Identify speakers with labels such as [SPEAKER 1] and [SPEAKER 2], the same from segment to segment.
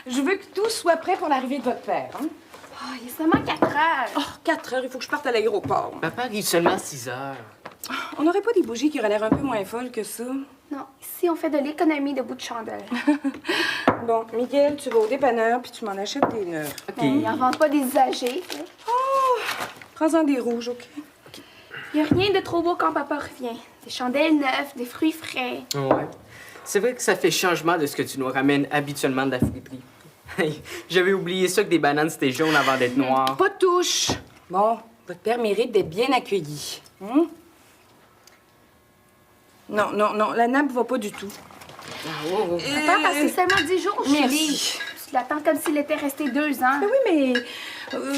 [SPEAKER 1] Je veux que tout soit prêt pour l'arrivée de votre père. Hein?
[SPEAKER 2] Oh, il est seulement 4 heures.
[SPEAKER 1] Oh, 4 heures, il faut que je parte à l'aéroport.
[SPEAKER 3] Papa arrive seulement 6 heures.
[SPEAKER 1] On n'aurait pas des bougies qui auraient l'air un peu moins folles que ça?
[SPEAKER 2] Non, ici, on fait de l'économie de bout de chandelle.
[SPEAKER 1] Bon, Miguel, tu vas au dépanneur puis tu m'en achètes des neufs.
[SPEAKER 3] OK.
[SPEAKER 2] Ben, il n'en vend pas des usagers.
[SPEAKER 1] Prends-en des rouges, OK?
[SPEAKER 2] Il n'y a rien de trop beau quand papa revient. Des chandelles neuves, des fruits frais.
[SPEAKER 3] Ouais. C'est vrai que ça fait changement de ce que tu nous ramènes habituellement de la friterie. Hey, j'avais oublié ça que des bananes c'était jaune avant d'être noir.
[SPEAKER 1] Pas de touche. Bon, votre père mérite d'être bien accueilli. Hein? Non, non, non, la nappe va pas du tout.
[SPEAKER 2] Papa, parce que c'est seulement 10 jours,
[SPEAKER 1] Merci.
[SPEAKER 2] chérie. Tu l'attends comme s'il était resté 2 ans.
[SPEAKER 1] Ben oui, mais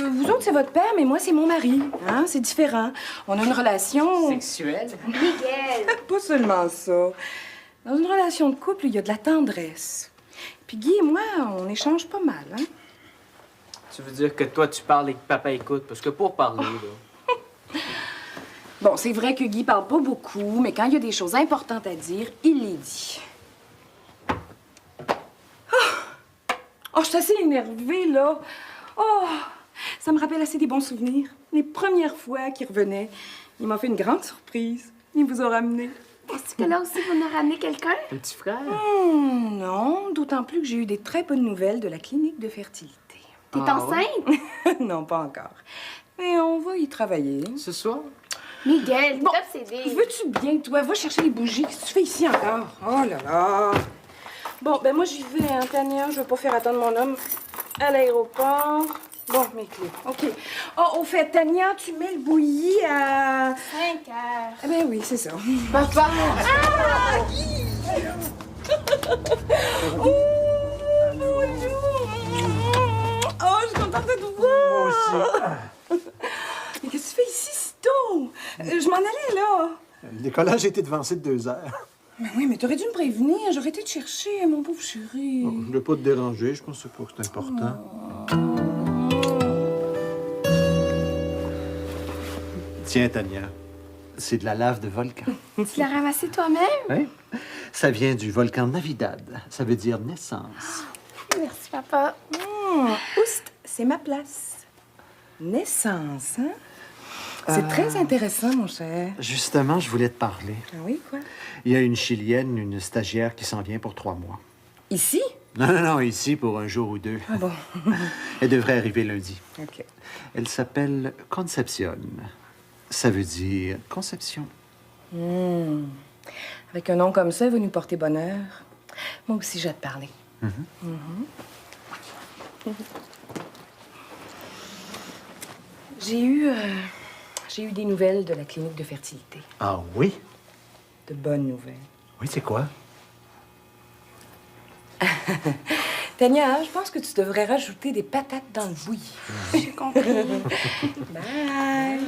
[SPEAKER 1] vous autres, c'est votre père, mais moi, c'est mon mari. Hein? C'est différent. On a une relation...
[SPEAKER 3] Sexuel?
[SPEAKER 2] Miguel!
[SPEAKER 1] Pas seulement ça. Dans une relation de couple, il y a de la tendresse. Puis Guy et moi, on échange pas mal, hein?
[SPEAKER 3] Tu veux dire que toi, tu parles et que papa écoute? Parce que pour parler, là...
[SPEAKER 1] Bon, c'est vrai que Guy parle pas beaucoup, mais quand il y a des choses importantes à dire, il les dit. Oh, je suis assez énervée, là. Oh, ça me rappelle assez des bons souvenirs. Les premières fois qu'il revenait, il m'a fait une grande surprise. Il vous a ramené.
[SPEAKER 2] Est-ce que là aussi, vous nous ramenez quelqu'un?
[SPEAKER 3] Un petit frère?
[SPEAKER 1] Non, d'autant plus que j'ai eu des très bonnes nouvelles de la clinique de fertilité.
[SPEAKER 2] T'es
[SPEAKER 3] Ah,
[SPEAKER 2] enceinte?
[SPEAKER 1] Non, pas encore. Mais on va y travailler.
[SPEAKER 3] Ce soir?
[SPEAKER 2] Miguel,
[SPEAKER 1] Bon,
[SPEAKER 2] t'es obsédé.
[SPEAKER 1] veux-tu bien, toi? Va chercher les bougies. Qu'est-ce que tu fais ici encore? Oh là là! Bon, ben moi, j'y vais, hein, Tania. Je veux pas faire attendre mon homme à l'aéroport. Bon, mes clés. OK. Oh, au fait, Tania, tu mets le bouilli à...
[SPEAKER 2] 5 heures.
[SPEAKER 1] Eh ben oui, c'est ça.
[SPEAKER 3] Papa!
[SPEAKER 1] Ah! Oh, bonjour! Oh, je suis contente de te voir!
[SPEAKER 4] Moi aussi.
[SPEAKER 1] Mais qu'est-ce que tu fais ici, si tôt? Je m'en allais, là.
[SPEAKER 4] Le décollage a été devancé de 2 heures.
[SPEAKER 1] Mais oui, mais t'aurais dû me prévenir. J'aurais été te chercher, mon pauvre chéri.
[SPEAKER 4] Je ne veux pas te déranger, je pense pas que c'est important. Tiens, Tania, c'est de la lave de volcan.
[SPEAKER 2] Tu l'as ramassé toi-même?
[SPEAKER 4] Oui? Ça vient du volcan Navidad. Ça veut dire naissance.
[SPEAKER 2] Merci, papa.
[SPEAKER 1] Oust, c'est ma place. Naissance, hein? C'est très intéressant, mon cher.
[SPEAKER 4] Justement, je voulais te parler.
[SPEAKER 1] Ah oui, quoi?
[SPEAKER 4] Il y a une Chilienne, une stagiaire qui s'en vient pour 3 mois.
[SPEAKER 1] Ici?
[SPEAKER 4] Non, ici pour un jour ou 2.
[SPEAKER 1] Ah bon?
[SPEAKER 4] Elle devrait arriver lundi.
[SPEAKER 1] OK.
[SPEAKER 4] Elle s'appelle Concepcion. Ça veut dire conception.
[SPEAKER 1] Avec un nom comme ça, il va nous porter bonheur. Moi aussi, je vais te parler. J'ai eu des nouvelles de la clinique de fertilité.
[SPEAKER 4] Ah oui?
[SPEAKER 1] De bonnes nouvelles.
[SPEAKER 4] Oui, c'est quoi?
[SPEAKER 1] Tania, je pense que tu devrais rajouter des patates dans le bouilli.
[SPEAKER 2] J'ai compris.
[SPEAKER 1] Bye!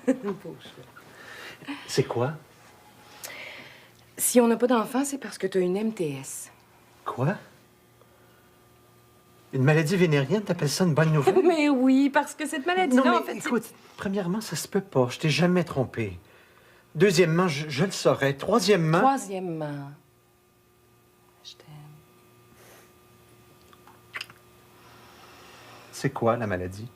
[SPEAKER 1] Pauvre chou.
[SPEAKER 4] C'est quoi?
[SPEAKER 1] Si on n'a pas d'enfant, c'est parce que tu as une MTS.
[SPEAKER 4] Quoi? Une maladie vénérienne, t'appelles ça une bonne nouvelle?
[SPEAKER 1] Mais oui, parce que cette maladie-là,
[SPEAKER 4] Non,
[SPEAKER 1] en
[SPEAKER 4] mais
[SPEAKER 1] fait, c'est-
[SPEAKER 4] écoute, premièrement, ça se peut pas. Je t'ai jamais trompé. Deuxièmement, je le saurais. Troisièmement...
[SPEAKER 1] Troisièmement, je t'aime.
[SPEAKER 4] C'est quoi, la maladie?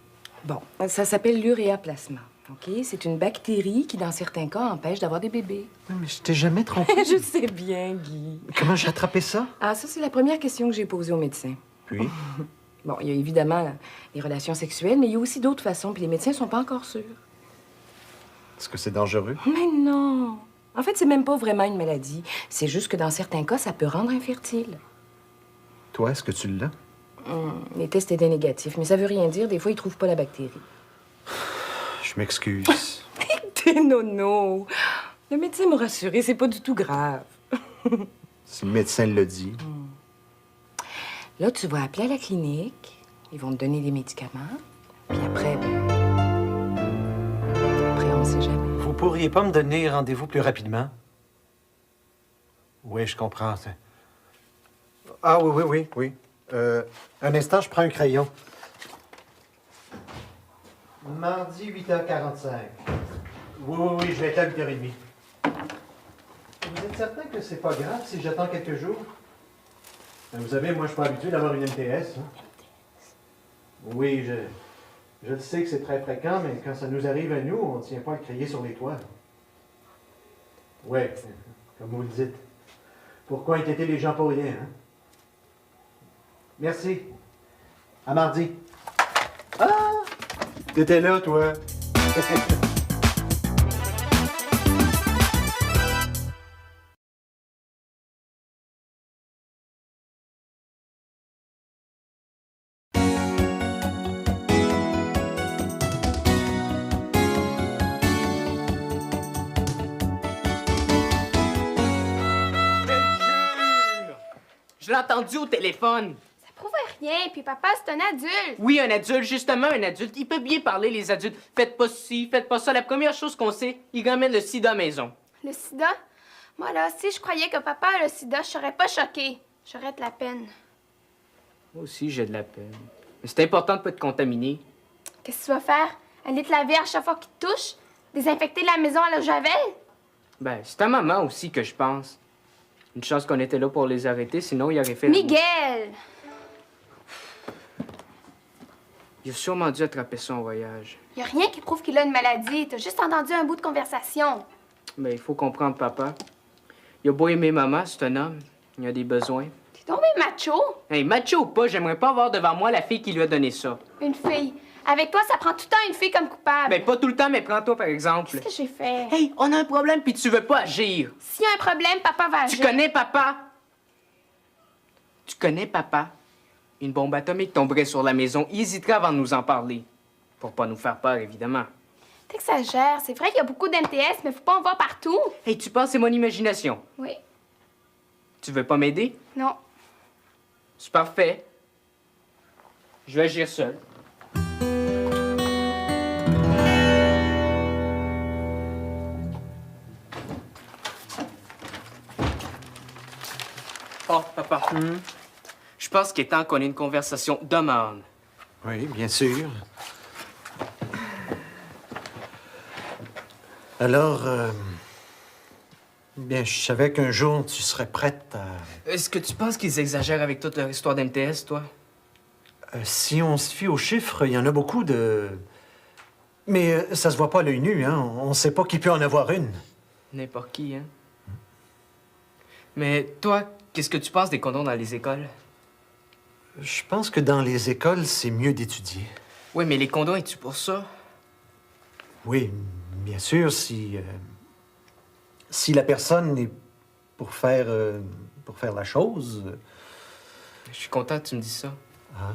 [SPEAKER 1] Bon, ça s'appelle l'uréaplasma. OK? C'est une bactérie qui, dans certains cas, empêche d'avoir des bébés.
[SPEAKER 4] Non, mais je t'ai jamais trompé.
[SPEAKER 1] Je sais bien, Guy.
[SPEAKER 4] Comment j'ai attrapé ça?
[SPEAKER 1] Ah, ça, c'est la première question que j'ai posée au médecin.
[SPEAKER 4] Puis?
[SPEAKER 1] Bon, il y a évidemment les relations sexuelles, mais il y a aussi d'autres façons, puis les médecins sont pas encore sûrs.
[SPEAKER 4] Est-ce que c'est dangereux?
[SPEAKER 1] Mais non! En fait, c'est même pas vraiment une maladie. C'est juste que dans certains cas, ça peut rendre infertile.
[SPEAKER 4] Toi, est-ce que tu l'as?
[SPEAKER 1] Les tests étaient négatifs, mais ça veut rien dire. Des fois, ils trouvent pas la bactérie.
[SPEAKER 4] Je m'excuse.
[SPEAKER 1] T'es nono! Le médecin m'a rassuré, c'est pas du tout grave.
[SPEAKER 4] Si le médecin le dit.
[SPEAKER 1] Là, tu vas appeler à la clinique. Ils vont te donner des médicaments. Puis après, après, on sait jamais.
[SPEAKER 5] Vous pourriez pas me donner rendez-vous plus rapidement? Oui, je comprends. Ah oui. Un instant, je prends un crayon. Mardi, 8h45. Oui, je vais être là à 8h30. Vous êtes certain que c'est pas grave si j'attends quelques jours? Vous savez, moi, je suis pas habitué d'avoir une MTS. Hein. Oui, je le sais que c'est très fréquent, mais quand ça nous arrive à nous, on ne tient pas à le crier sur les toits. Ouais, comme vous le dites. Pourquoi inquiéter les gens pour rien, hein? Merci. À mardi. Ah! T'étais là, toi.
[SPEAKER 3] Je l'ai entendu au téléphone.
[SPEAKER 2] Ça prouve rien, puis papa, c'est un adulte.
[SPEAKER 3] Oui, un adulte, justement, un adulte. Il peut bien parler, les adultes. Faites pas ci, faites pas ça. La première chose qu'on sait, il ramène le sida à la maison.
[SPEAKER 2] Le sida? Moi, là, si je croyais que papa a le sida, je serais pas choquée. J'aurais de la peine.
[SPEAKER 3] Moi aussi, j'ai de la peine. Mais c'est important de pas te contaminer.
[SPEAKER 2] Qu'est-ce que tu vas faire? Aller te laver à chaque fois qu'il te touche? Désinfecter la maison à l'eau de javel?
[SPEAKER 3] Ben, c'est ta maman aussi que je pense. Une chance qu'on était là pour les arrêter, sinon il aurait fait...
[SPEAKER 2] Miguel!
[SPEAKER 3] Il a sûrement dû attraper ça en voyage.
[SPEAKER 2] Y a rien qui prouve qu'il a une maladie. T'as juste entendu un bout de conversation.
[SPEAKER 3] Ben, il faut comprendre papa. Il a beau aimer maman, c'est un homme. Il a des besoins.
[SPEAKER 2] T'es tombé macho?
[SPEAKER 3] Hey, macho ou pas, j'aimerais pas avoir devant moi la fille qui lui a donné ça.
[SPEAKER 2] Une fille. Avec toi, ça prend tout le temps une fille comme coupable.
[SPEAKER 3] Ben, pas tout le temps, mais prends-toi par exemple.
[SPEAKER 2] Qu'est-ce que j'ai fait?
[SPEAKER 3] Hey, on a un problème puis tu veux pas agir.
[SPEAKER 2] S'il y a un problème, papa va agir.
[SPEAKER 3] Tu connais papa? Tu connais papa? Une bombe atomique tomberait sur la maison. Il hésiterait avant de nous en parler. Pour pas nous faire peur, évidemment.
[SPEAKER 2] T'exagères. C'est vrai qu'il y a beaucoup d'MTS, mais faut pas en voir partout.
[SPEAKER 3] Hey, tu penses que c'est mon imagination?
[SPEAKER 2] Oui.
[SPEAKER 3] Tu veux pas m'aider?
[SPEAKER 2] Non.
[SPEAKER 3] C'est parfait. Je vais agir seul. Oh, papa. Je pense qu'il est temps qu'on ait une conversation d'homme à homme.
[SPEAKER 4] Oui, bien sûr. Alors, bien, je savais qu'un jour, tu serais prête à...
[SPEAKER 3] Est-ce que tu penses qu'ils exagèrent avec toute leur histoire d'MTS, toi?
[SPEAKER 4] Si on se fie aux chiffres, il y en a beaucoup de... Mais ça se voit pas à l'œil nu, hein? On sait pas qui peut en avoir une.
[SPEAKER 3] N'importe qui, hein? Mais toi, qu'est-ce que tu penses des condoms dans les écoles?
[SPEAKER 4] Je pense que dans les écoles, c'est mieux d'étudier.
[SPEAKER 3] Oui, mais les condoms, es-tu pour ça?
[SPEAKER 4] Oui, bien sûr, si la personne est pour faire la chose...
[SPEAKER 3] Je suis content que tu me dises ça.
[SPEAKER 4] Ah,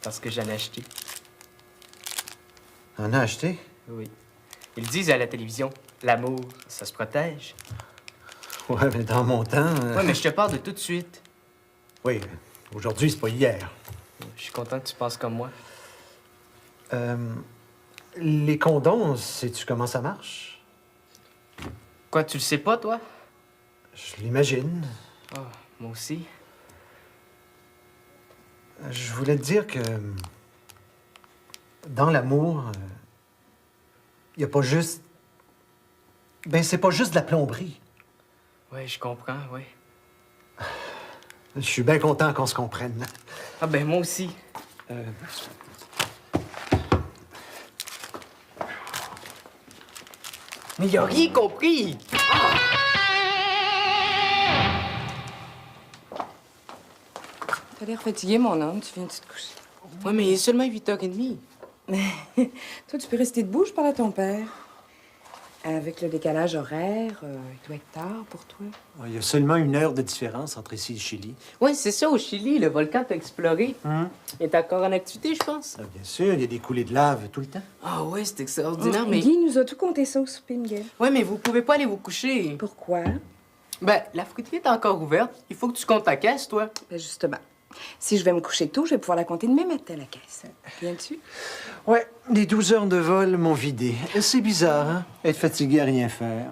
[SPEAKER 3] Parce que j'en ai acheté.
[SPEAKER 4] on a acheté?
[SPEAKER 3] Oui. Ils disent à la télévision, l'amour, ça se protège.
[SPEAKER 4] Ouais, mais dans mon temps...
[SPEAKER 3] Ouais, mais je te parle de tout de suite.
[SPEAKER 4] Oui, aujourd'hui, c'est pas hier.
[SPEAKER 3] Je suis content que tu penses comme moi.
[SPEAKER 4] Les condoms, sais-tu comment ça marche?
[SPEAKER 3] Quoi, tu le sais pas, toi?
[SPEAKER 4] Je l'imagine.
[SPEAKER 3] Ah, moi aussi.
[SPEAKER 4] Je voulais te dire que dans l'amour, il n'y a pas juste... Ben, c'est pas juste de la plomberie.
[SPEAKER 3] Oui, je comprends, oui.
[SPEAKER 4] Je suis bien content qu'on se comprenne.
[SPEAKER 3] Ah ben, moi aussi. Mais il a rien compris!
[SPEAKER 1] T'as l'air fatigué, mon homme. Tu viens de te coucher.
[SPEAKER 3] Ouais, mais il est seulement 8h30.
[SPEAKER 1] Toi, tu peux rester debout, je parle à ton père. Avec le décalage horaire, il doit être tard pour toi.
[SPEAKER 5] Il y a seulement 1 heure de différence entre ici et le Chili.
[SPEAKER 3] Oui, c'est ça, au Chili, le volcan t'a exploré. Il est encore en activité, je pense.
[SPEAKER 5] Ah, bien sûr, il y a des coulées de lave tout le temps.
[SPEAKER 3] Ah ouais, c'est extraordinaire, mais...
[SPEAKER 1] Guy nous a tout compté ça au souper, Miguel.
[SPEAKER 3] Ouais, mais vous pouvez pas aller vous coucher.
[SPEAKER 1] Pourquoi?
[SPEAKER 3] Ben, la fruiterie est encore ouverte. Il faut que tu comptes ta caisse, toi.
[SPEAKER 1] Ben justement. Si je vais me coucher tôt, je vais pouvoir la compter demain matin, la caisse. Viens-tu?
[SPEAKER 4] Ouais, les 12 heures de vol m'ont vidé. C'est bizarre, hein?
[SPEAKER 5] Être fatigué à rien faire.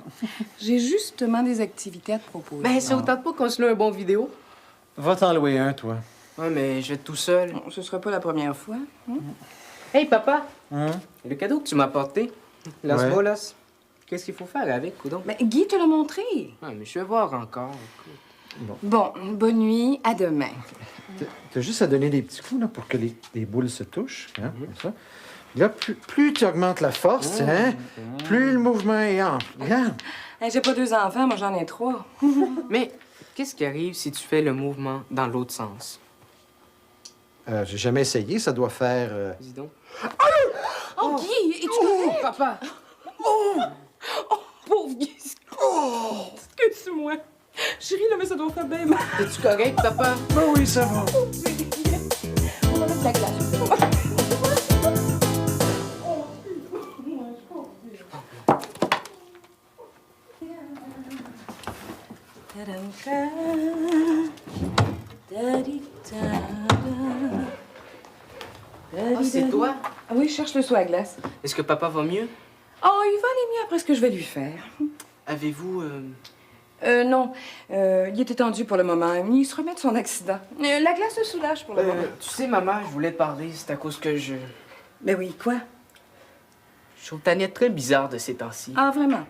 [SPEAKER 1] J'ai justement des activités à te proposer.
[SPEAKER 3] Ben, ça vous tente pas qu'on se loue un bon vidéo?
[SPEAKER 5] Va t'en louer un, toi.
[SPEAKER 3] Ouais, mais je vais être tout seul.
[SPEAKER 1] Bon, ce sera pas la première fois. Hein?
[SPEAKER 3] Hey, papa! Le cadeau que tu m'as apporté, Las
[SPEAKER 5] Ouais.
[SPEAKER 3] Bolas, qu'est-ce qu'il faut faire avec, coudonc?
[SPEAKER 1] Ben, Guy te l'a montré.
[SPEAKER 3] Ouais, mais je vais voir encore. Écoute.
[SPEAKER 1] Bon, bonne nuit, à demain.
[SPEAKER 5] T'as juste à donner des petits coups là, pour que les boules se touchent, hein, comme ça. Là, plus tu augmentes la force, hein, plus le mouvement est ample. Regarde.
[SPEAKER 1] Hey, j'ai pas 2 enfants, moi j'en ai 3.
[SPEAKER 3] Mais qu'est-ce qui arrive si tu fais le mouvement dans l'autre sens?
[SPEAKER 5] J'ai jamais essayé, ça doit faire...
[SPEAKER 3] Dis donc.
[SPEAKER 1] Oh, Guy, es-tu correct?
[SPEAKER 3] Papa!
[SPEAKER 1] Oh, pauvre Guy. Oh, excuse-moi. Chérie, là, mais ça doit faire bien mal.
[SPEAKER 3] Es-tu correct, papa?
[SPEAKER 5] Ben oui, ça va.
[SPEAKER 1] On va mettre la glace.
[SPEAKER 3] Ah, c'est toi?
[SPEAKER 1] Ah oui, je cherche le seau à glace.
[SPEAKER 3] Est-ce que papa va mieux?
[SPEAKER 1] Oh, il va aller mieux après ce que je vais lui faire.
[SPEAKER 3] Avez-vous...
[SPEAKER 1] Non. Il était tendu pour le moment. Il se remet de son accident. La glace le soulage pour le moment.
[SPEAKER 3] tu sais, maman, je voulais te parler, c'est à cause que je...
[SPEAKER 1] Ben oui, quoi?
[SPEAKER 3] Je trouve Tania très bizarre de ces temps-ci.
[SPEAKER 1] Ah, vraiment?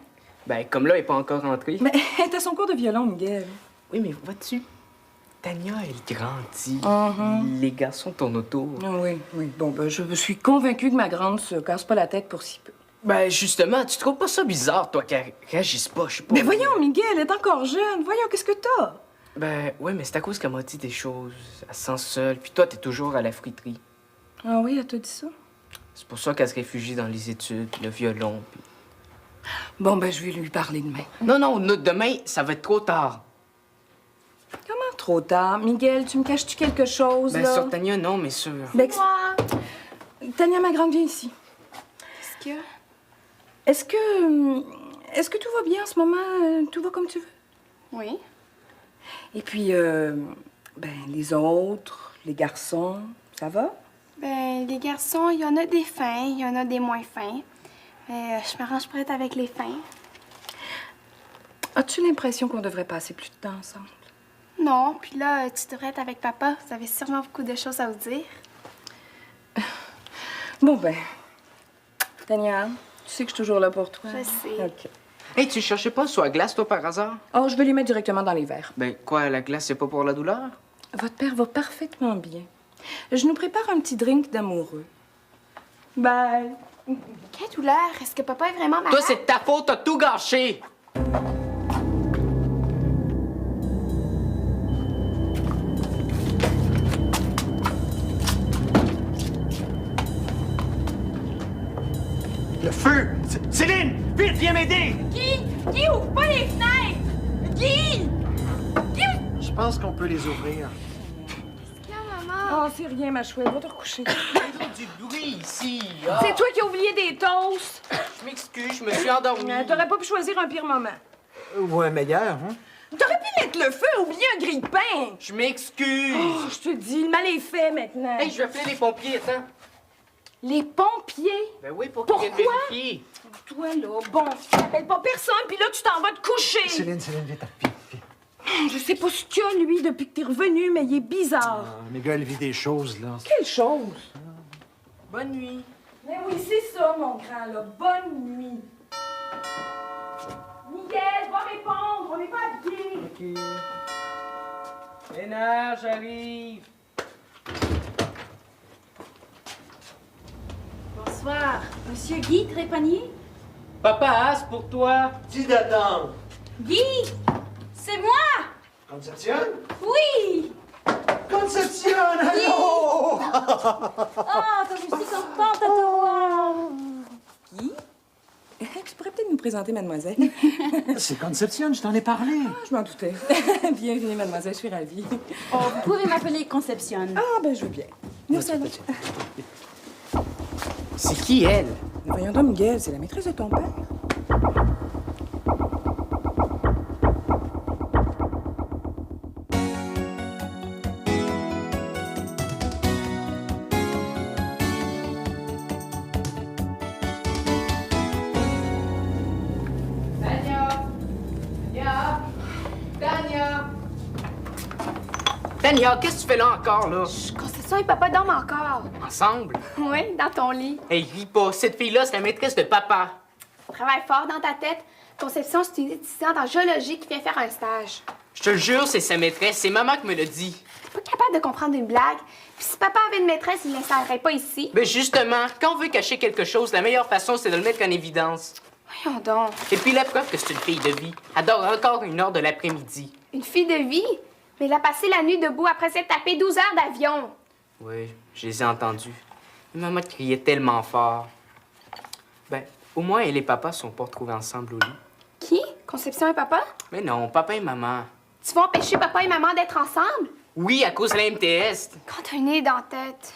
[SPEAKER 3] Ben, comme là, elle n'est pas encore rentrée.
[SPEAKER 1] Mais elle est à son cours de violon, Miguel.
[SPEAKER 3] Oui, mais vois-tu, Tania, elle grandit.
[SPEAKER 1] Mhm.
[SPEAKER 3] Les garçons tournent autour.
[SPEAKER 1] Ah oui, oui. Bon, ben, je suis convaincue que ma grande se casse pas la tête pour si peu.
[SPEAKER 3] Ben, justement, tu trouves pas ça bizarre, toi, qu'elle réagisse pas, je sais pas.
[SPEAKER 1] Mais voyons, Miguel, elle est encore jeune. Voyons, qu'est-ce que t'as?
[SPEAKER 3] Ben, ouais, mais c'est à cause qu'elle m'a dit des choses. Elle se sent seule, puis toi, t'es toujours à la friterie.
[SPEAKER 1] Ah oui, elle t'a dit ça?
[SPEAKER 3] C'est pour ça qu'elle se réfugie dans les études, puis le violon, puis...
[SPEAKER 1] Bon, ben, je vais lui parler demain.
[SPEAKER 3] Non, demain, ça va être trop tard.
[SPEAKER 1] Comment trop tard? Miguel, tu me caches-tu quelque chose,
[SPEAKER 3] Ben,
[SPEAKER 1] là?
[SPEAKER 3] sur Tania, non, mais sur...
[SPEAKER 1] Ben,
[SPEAKER 2] Moi,
[SPEAKER 1] Tania, ma grande, viens ici.
[SPEAKER 2] qu'est-ce que...
[SPEAKER 1] Est-ce que tout va bien en ce moment? Tout va comme tu veux?
[SPEAKER 2] Oui.
[SPEAKER 1] Et puis, ben, les autres, les garçons, ça va?
[SPEAKER 2] Ben, les garçons, il y en a des fins, il y en a des moins fins. Mais je m'arrange pour être avec les fins.
[SPEAKER 1] As-tu l'impression qu'on devrait passer plus de temps ensemble?
[SPEAKER 2] Non, puis là, tu devrais être avec papa. Vous avez sûrement beaucoup de choses à vous dire.
[SPEAKER 1] Bon, ben, Tania, tu sais que je suis toujours là pour toi.
[SPEAKER 2] Je sais.
[SPEAKER 1] OK.
[SPEAKER 3] Hey, tu cherchais pas sur la glace, toi, par hasard?
[SPEAKER 1] Oh, je vais les mettre directement dans les verres.
[SPEAKER 3] Ben, quoi, la glace, c'est pas pour la douleur?
[SPEAKER 1] Votre père va parfaitement bien. Je nous prépare un petit drink d'amoureux. Bye.
[SPEAKER 2] Quelle douleur! Est-ce que papa est vraiment malade?
[SPEAKER 3] Toi, c'est de ta faute, t'as tout gâché!
[SPEAKER 5] Le feu! Céline! Vite, viens m'aider!
[SPEAKER 2] Guy, ouvre pas les fenêtres! Guy!
[SPEAKER 5] Je pense qu'on peut les ouvrir.
[SPEAKER 2] Maman!
[SPEAKER 1] Oh, c'est rien, ma chouette. Va te recoucher.
[SPEAKER 3] Il y a du bruit ici! Ah.
[SPEAKER 1] C'est toi qui as oublié des toasts.
[SPEAKER 3] Je m'excuse, je me suis endormi.
[SPEAKER 1] T'aurais pas pu choisir un pire moment.
[SPEAKER 5] Ou un meilleur, hein?
[SPEAKER 1] T'aurais pu mettre le feu, oublier un grille-pain.
[SPEAKER 3] Je m'excuse!
[SPEAKER 1] Oh, je te dis, le mal est fait maintenant.
[SPEAKER 3] Hey, je vais appeler les pompiers, attends.
[SPEAKER 1] Les pompiers?
[SPEAKER 3] Ben oui, pour qu'ils viennent
[SPEAKER 1] Pourquoi?
[SPEAKER 3] vérifier.
[SPEAKER 1] Toi, là, bon, tu t'appelles pas personne, puis là, tu t'en vas te coucher.
[SPEAKER 5] Céline, vite, viens.
[SPEAKER 1] Je sais pas ce qu'il y a, lui, depuis que t'es revenu, mais il est bizarre.
[SPEAKER 5] Miguel vit des choses, là.
[SPEAKER 1] Quelle chose?
[SPEAKER 3] Bonne nuit.
[SPEAKER 1] Mais oui, c'est ça, mon grand, là. Bonne nuit. Miguel, va répondre, on n'est pas habillés.
[SPEAKER 3] OK. Ménage, j'arrive.
[SPEAKER 6] Bonsoir. Monsieur Guy Trépanier?
[SPEAKER 3] Papa, c'est pour toi.
[SPEAKER 5] Dis d'attendre.
[SPEAKER 6] Guy! C'est moi!
[SPEAKER 5] Conception?
[SPEAKER 6] Oui!
[SPEAKER 5] Conception, allô!
[SPEAKER 6] Ah, comme je suis contente de te voir!
[SPEAKER 1] Qui? Tu pourrais peut-être nous présenter, mademoiselle.
[SPEAKER 5] C'est Conception, je t'en ai parlé.
[SPEAKER 1] Je m'en doutais. Bienvenue, mademoiselle, je suis ravie.
[SPEAKER 6] Oh, vous pouvez m'appeler Conception.
[SPEAKER 1] Ah, ben, je veux bien. Merci à vous.
[SPEAKER 3] C'est qui, elle?
[SPEAKER 1] Mais voyons donc, Miguel, c'est la maîtresse de ton père.
[SPEAKER 3] Tania, qu'est-ce que tu fais là encore, là?
[SPEAKER 2] Conception et papa dorment encore.
[SPEAKER 3] Ensemble?
[SPEAKER 2] Oui, dans ton lit.
[SPEAKER 3] Hey, ris pas. Cette fille-là, c'est la maîtresse de papa.
[SPEAKER 2] Travaille fort dans ta tête. Conception, c'est une étudiante en géologie qui vient faire un stage.
[SPEAKER 3] Je te le jure, c'est sa maîtresse. C'est maman qui me l'a dit.
[SPEAKER 2] Pas capable de comprendre une blague. Puis si papa avait une maîtresse, il l'installerait pas ici.
[SPEAKER 3] Mais justement, quand on veut cacher quelque chose, la meilleure façon, c'est de le mettre en évidence.
[SPEAKER 2] Voyons donc.
[SPEAKER 3] Et puis la preuve que c'est une fille de vie. Elle dort encore 1 heure de l'après-midi.
[SPEAKER 2] Une fille de vie? Mais elle a passé la nuit debout après s'être tapé 12 heures d'avion.
[SPEAKER 3] Oui, je les ai entendus. Maman criait tellement fort. Ben, au moins, elle et papa sont pas retrouvés ensemble au lit.
[SPEAKER 2] Qui? Conception et papa?
[SPEAKER 3] Mais non, papa et maman.
[SPEAKER 2] Tu vas empêcher papa et maman d'être ensemble?
[SPEAKER 3] Oui, à cause de la MTS.
[SPEAKER 2] Quand t'as un nez dans la tête.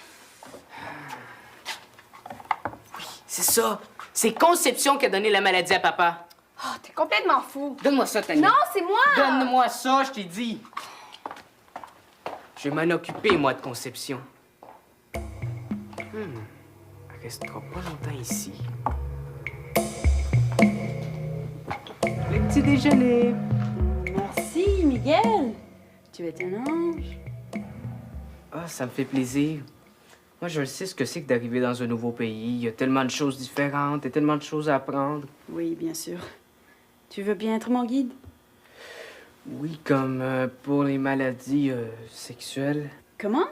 [SPEAKER 3] C'est ça. C'est Conception qui a donné la maladie à papa.
[SPEAKER 2] Oh, t'es complètement fou.
[SPEAKER 3] Donne-moi ça, Tania.
[SPEAKER 2] Non, c'est moi!
[SPEAKER 3] Donne-moi ça, je t'ai dit. Je vais m'en occuper, moi, de Conception. Elle restera pas longtemps ici. Le petit déjeuner.
[SPEAKER 6] Merci, Miguel. Tu es un ange.
[SPEAKER 3] Ah, ça me fait plaisir. Moi, je le sais ce que c'est que d'arriver dans un nouveau pays. Il y a tellement de choses différentes et tellement de choses à apprendre.
[SPEAKER 6] Oui, bien sûr. Tu veux bien être mon guide?
[SPEAKER 3] Oui, comme pour les maladies sexuelles.
[SPEAKER 6] Comment?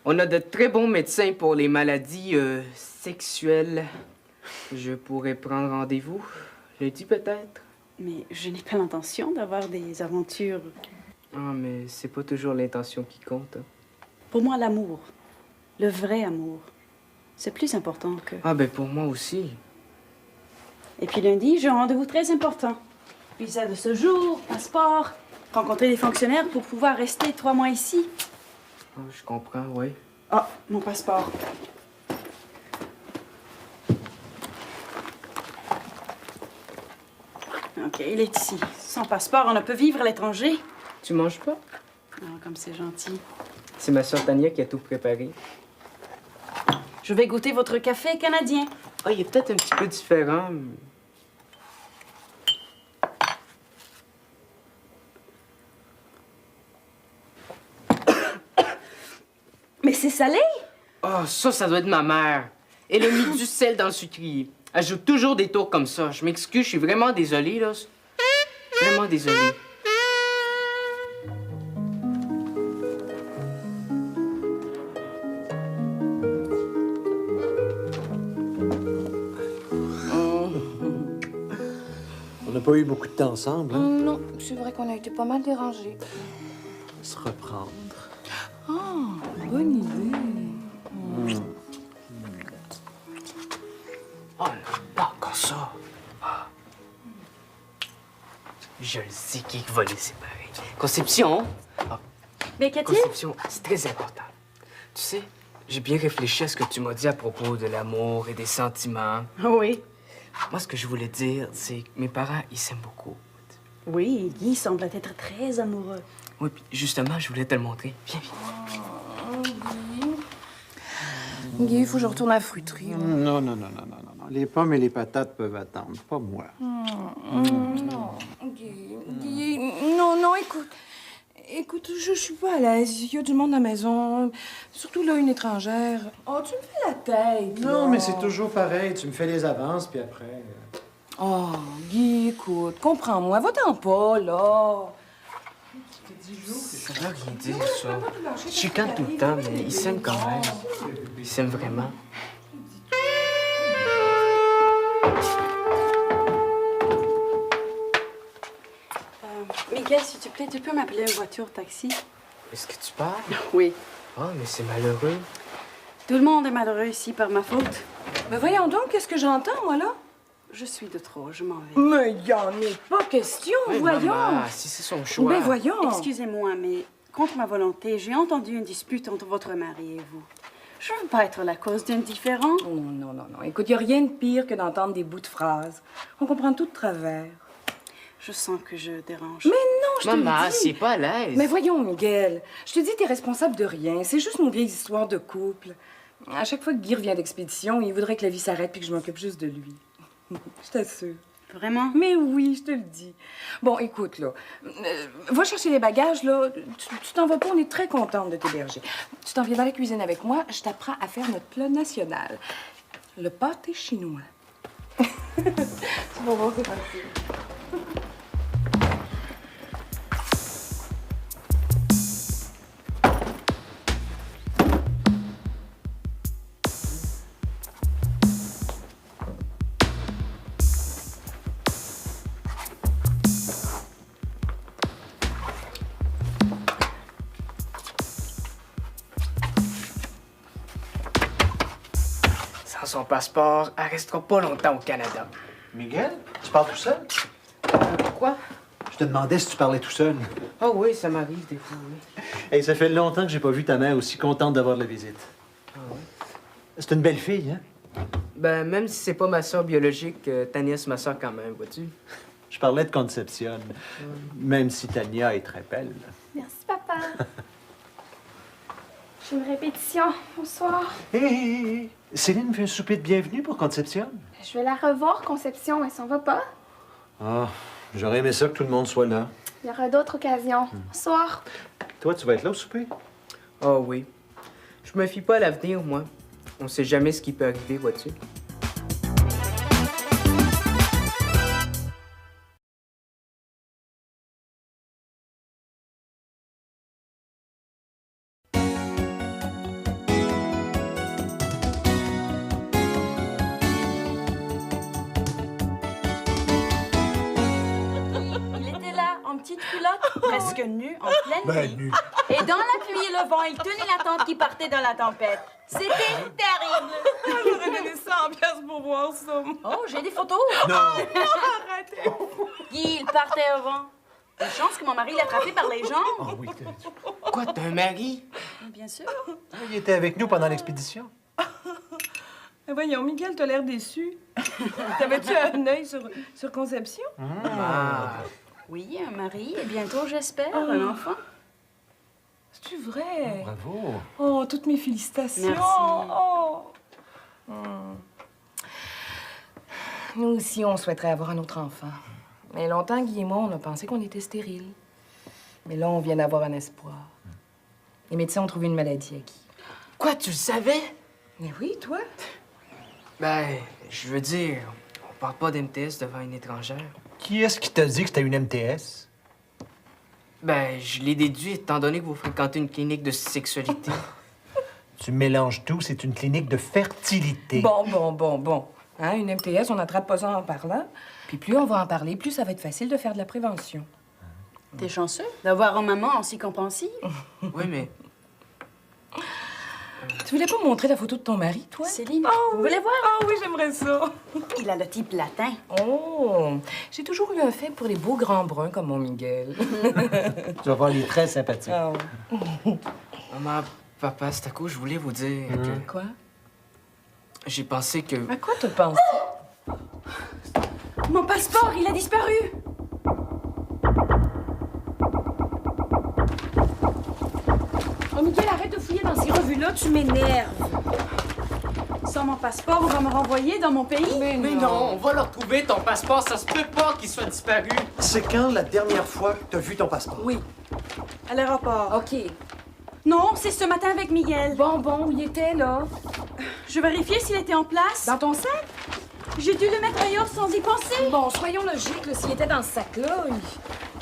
[SPEAKER 3] On a de très bons médecins pour les maladies sexuelles. Je pourrais prendre rendez-vous lundi peut-être.
[SPEAKER 6] Mais je n'ai pas l'intention d'avoir des aventures.
[SPEAKER 3] Ah, mais c'est pas toujours l'intention qui compte. Hein.
[SPEAKER 6] Pour moi, l'amour, le vrai amour, c'est plus important que...
[SPEAKER 3] Ah, ben pour moi aussi.
[SPEAKER 6] Et puis lundi, j'ai un rendez-vous très important. Visa de séjour, passeport, rencontrer des fonctionnaires pour pouvoir rester 3 mois ici.
[SPEAKER 3] Ah, je comprends, oui.
[SPEAKER 6] Ah, mon passeport. OK, il est ici. Sans passeport, on ne peut vivre à l'étranger.
[SPEAKER 3] Tu manges pas?
[SPEAKER 6] Ah, comme c'est gentil.
[SPEAKER 3] C'est ma soeur Tania qui a tout préparé.
[SPEAKER 6] Je vais goûter votre café canadien.
[SPEAKER 3] Ah, il est peut-être un petit peu différent.
[SPEAKER 6] Mais c'est salé!
[SPEAKER 3] Ah, ça doit être ma mère. Elle a mis du sel dans le sucrier. Elle joue toujours des tours comme ça. Je m'excuse, je suis vraiment désolée, là. Vraiment désolée.
[SPEAKER 4] On n'a pas eu beaucoup de temps ensemble, hein?
[SPEAKER 1] Non, c'est vrai qu'on a été pas mal dérangés.
[SPEAKER 4] Se reprendre.
[SPEAKER 1] Bonne idée.
[SPEAKER 3] Oh là, pas encore ça. Ah. Je le sais qui va les séparer. Conception. Ah,
[SPEAKER 6] Mais qu'a-t-il?
[SPEAKER 3] Conception, c'est très important. Tu sais, j'ai bien réfléchi à ce que tu m'as dit à propos de l'amour et des sentiments.
[SPEAKER 6] Oui.
[SPEAKER 3] Moi, ce que je voulais dire, c'est que mes parents, ils s'aiment beaucoup.
[SPEAKER 6] Oui, Guy semble être très amoureux.
[SPEAKER 3] Oui, puis justement, je voulais te le montrer. Viens, viens.
[SPEAKER 1] Guy, il faut que je retourne à la fruiterie.
[SPEAKER 5] Non. Les pommes et les patates peuvent attendre, pas moi.
[SPEAKER 1] Guy, non, écoute. Écoute, je suis pas à l'aise. Il y a du monde à la maison. Surtout là, une étrangère. Oh, tu me fais la tête.
[SPEAKER 4] Non,
[SPEAKER 1] là.
[SPEAKER 4] mais c'est toujours pareil. Tu me fais les avances, puis après...
[SPEAKER 1] Oh, Guy, écoute, comprends-moi. Va-t'en pas, là.
[SPEAKER 3] Ça veut rien dire, ça. Je chicane tout le temps, mais ils s'aiment quand même. Ils s'aiment vraiment.
[SPEAKER 6] Miguel, s'il te plaît, tu peux m'appeler une voiture taxi?
[SPEAKER 3] Est-ce que tu parles?
[SPEAKER 6] Oui.
[SPEAKER 3] Ah, mais c'est malheureux.
[SPEAKER 6] Tout le monde est malheureux ici par ma faute.
[SPEAKER 1] Mais voyons donc, qu'est-ce que j'entends, moi, là?
[SPEAKER 6] Je suis de trop, je m'en vais.
[SPEAKER 1] Mais il en est pas question,
[SPEAKER 3] Oui,
[SPEAKER 1] voyons.
[SPEAKER 3] maman, si c'est son choix.
[SPEAKER 1] Mais voyons.
[SPEAKER 6] Excusez-moi, mais contre ma volonté, j'ai entendu une dispute entre votre mari et vous. Je ne veux pas être la cause d'un différend.
[SPEAKER 1] Oh, non. Écoute, il n'y a rien de pire que d'entendre des bouts de phrases. On comprend tout de travers.
[SPEAKER 6] Je sens que je dérange.
[SPEAKER 1] Mais non, je te
[SPEAKER 3] Maman,
[SPEAKER 1] le dis.
[SPEAKER 3] c'est pas à l'aise.
[SPEAKER 1] Mais voyons, Miguel, je te dis, t'es responsable de rien. C'est juste une vieille histoire de couple. À chaque fois que Guy revient d'expédition, il voudrait que la vie s'arrête puis que je m'occupe juste de lui. Je t'assure.
[SPEAKER 6] Vraiment?
[SPEAKER 1] Mais oui, je te le dis. Bon, écoute, là, va chercher les bagages, là. Tu t'en vas pas, on est très contente de t'héberger. Tu t'en viens dans la cuisine avec moi, je t'apprends à faire notre plat national. Le pâté chinois. Tu vas voir, c'est facile.
[SPEAKER 3] son passeport, elle restera pas longtemps au Canada.
[SPEAKER 4] Miguel, tu parles tout seul?
[SPEAKER 3] Quoi?
[SPEAKER 4] Je te demandais si tu parlais tout seul.
[SPEAKER 3] Ah oui, ça m'arrive des fois, oui.
[SPEAKER 4] Hey, ça fait longtemps que j'ai pas vu ta mère aussi contente d'avoir la visite.
[SPEAKER 3] Ah ouais?
[SPEAKER 4] C'est une belle fille, hein?
[SPEAKER 3] Ben, même si c'est pas ma soeur biologique, Tania, c'est ma soeur quand même, vois-tu?
[SPEAKER 4] Je parlais de Concepcion, même si Tania est très belle.
[SPEAKER 2] Merci, papa. J'ai une répétition. Bonsoir.
[SPEAKER 4] Hé, Céline fait un souper de bienvenue pour Concepcion.
[SPEAKER 2] Je vais la revoir, Conception. Elle s'en va pas.
[SPEAKER 4] Ah, j'aurais aimé ça que tout le monde soit là.
[SPEAKER 2] Il y aura d'autres occasions. Bonsoir.
[SPEAKER 4] Toi, tu vas être là au souper?
[SPEAKER 3] Ah oui. Je me fie pas à l'avenir, moi. On sait jamais ce qui peut arriver, vois-tu?
[SPEAKER 6] Il était là, en petite culotte, presque nu, en pleine nuit.
[SPEAKER 4] nu.
[SPEAKER 6] Et dans la pluie et le vent, il tenait la tente qui partait dans la tempête. C'était terrible.
[SPEAKER 1] J'aurais donné 100 piastres pour voir ça.
[SPEAKER 6] Oh, j'ai des photos.
[SPEAKER 4] Non!
[SPEAKER 1] Arrêtez.
[SPEAKER 6] Guy, il partait au vent. Une chance que mon mari l'a attrapé par les jambes.
[SPEAKER 4] Oh oui,
[SPEAKER 3] Quoi, t'as un mari?
[SPEAKER 6] Bien sûr.
[SPEAKER 4] il était avec nous pendant l'expédition.
[SPEAKER 1] Mais voyons, Miguel, t'as l'air déçu. T'avais-tu un œil sur Conception?
[SPEAKER 3] Ah.
[SPEAKER 6] Oui, un mari et bientôt, j'espère, un enfant.
[SPEAKER 1] C'est-tu vrai?
[SPEAKER 4] Bravo.
[SPEAKER 1] Oh, toutes mes félicitations.
[SPEAKER 6] Merci.
[SPEAKER 1] Oh. Nous aussi, on souhaiterait avoir un autre enfant. Mais longtemps, Guy et moi, on a pensé qu'on était stériles. Mais là, on vient d'avoir un espoir. Les médecins ont trouvé une maladie à Guy.
[SPEAKER 3] Quoi, tu le savais?
[SPEAKER 1] Mais oui, toi?
[SPEAKER 3] Ben, je veux dire, on parle pas d'MTS devant une étrangère.
[SPEAKER 4] Qui est-ce qui t'a dit que c'était une MTS?
[SPEAKER 3] Ben, je l'ai déduit étant donné que vous fréquentez une clinique de sexualité.
[SPEAKER 4] Tu mélanges tout, c'est une clinique de fertilité.
[SPEAKER 1] Bon. Hein, une MTS, on n'attrape pas ça en parlant. Puis plus on va en parler, plus ça va être facile de faire de la prévention.
[SPEAKER 6] T'es chanceux d'avoir une maman aussi compréhensive.
[SPEAKER 3] Oui, mais
[SPEAKER 1] Tu voulais pas me montrer la photo de ton mari, toi?
[SPEAKER 6] Céline,
[SPEAKER 1] Oh,
[SPEAKER 6] vous voulez voir?
[SPEAKER 1] Ah oui, j'aimerais ça.
[SPEAKER 6] Il a le type latin.
[SPEAKER 1] Oh, j'ai toujours eu un fait pour les beaux grands bruns comme mon Miguel.
[SPEAKER 4] Tu vas voir, il est très sympathique.
[SPEAKER 1] Ah.
[SPEAKER 3] maman, papa, c'est à cause je voulais vous dire que
[SPEAKER 1] Quoi?
[SPEAKER 3] j'ai pensé que...
[SPEAKER 1] À quoi t'as pensé?
[SPEAKER 6] Mon passeport, il a disparu.
[SPEAKER 1] Oh, Miguel, arrête de fouiller dans ces revues-là, tu m'énerves.
[SPEAKER 6] Sans mon passeport, on va me renvoyer dans mon pays.
[SPEAKER 3] Mais non, on va le retrouver, ton passeport. Ça se peut pas qu'il soit disparu.
[SPEAKER 4] C'est quand la dernière fois que t'as vu ton passeport?
[SPEAKER 6] Oui. À l'aéroport.
[SPEAKER 1] OK.
[SPEAKER 6] Non, c'est ce matin avec Miguel.
[SPEAKER 1] Bon, où il était, là?
[SPEAKER 6] Je vérifiais s'il était en place.
[SPEAKER 1] Dans ton sac?
[SPEAKER 6] J'ai dû le mettre ailleurs sans y penser.
[SPEAKER 1] Bon, soyons logiques, là, s'il était dans ce sac-là,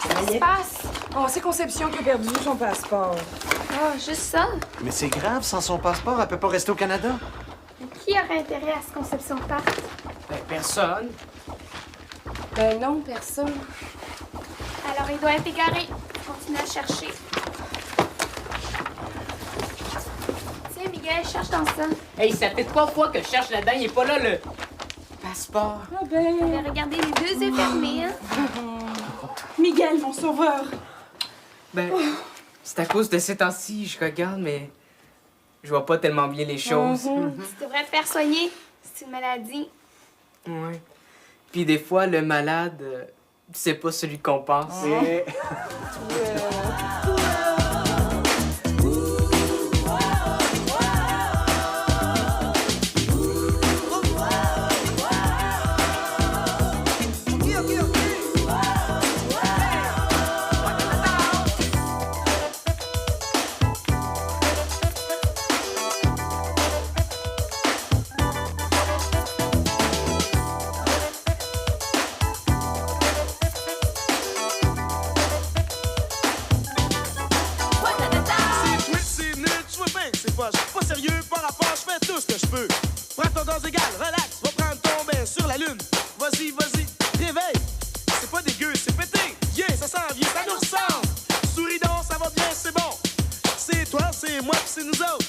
[SPEAKER 2] Qu'est-ce qui se passe?
[SPEAKER 1] Oh, c'est Conception qui a perdu son passeport.
[SPEAKER 2] Ah, juste ça?
[SPEAKER 4] Mais c'est grave, sans son passeport, elle peut pas rester au Canada.
[SPEAKER 2] Qui aurait intérêt à ce Conception parte?
[SPEAKER 3] Ben, personne.
[SPEAKER 1] Ben non, personne.
[SPEAKER 2] Alors, il doit être égaré. Continue à chercher. Tiens, Miguel, cherche dans ça.
[SPEAKER 3] Hey, ça fait 3 fois que je cherche là-dedans, il est pas là, le passeport.
[SPEAKER 1] Ah ben...
[SPEAKER 2] Mais regardez, les deux yeux fermés, hein?
[SPEAKER 6] Miguel, mon sauveur.
[SPEAKER 3] Ben, c'est à cause de ces temps-ci, je regarde, mais je vois pas tellement bien les choses.
[SPEAKER 2] Tu devrais te faire soigner. C'est une maladie.
[SPEAKER 3] Ouais. Puis des fois, le malade, c'est pas celui qu'on pense.
[SPEAKER 4] Mais...
[SPEAKER 7] Je suis pas sérieux par rapport, je fais tout ce que je peux. Prends ton gaz égal, relax, va prendre ton bain sur la lune. Vas-y, réveille. C'est pas dégueu, c'est pété. Yeah, ça s'en vient, ça nous ressemble. Souris donc, ça va bien, c'est bon. C'est toi, c'est moi, pis c'est nous autres.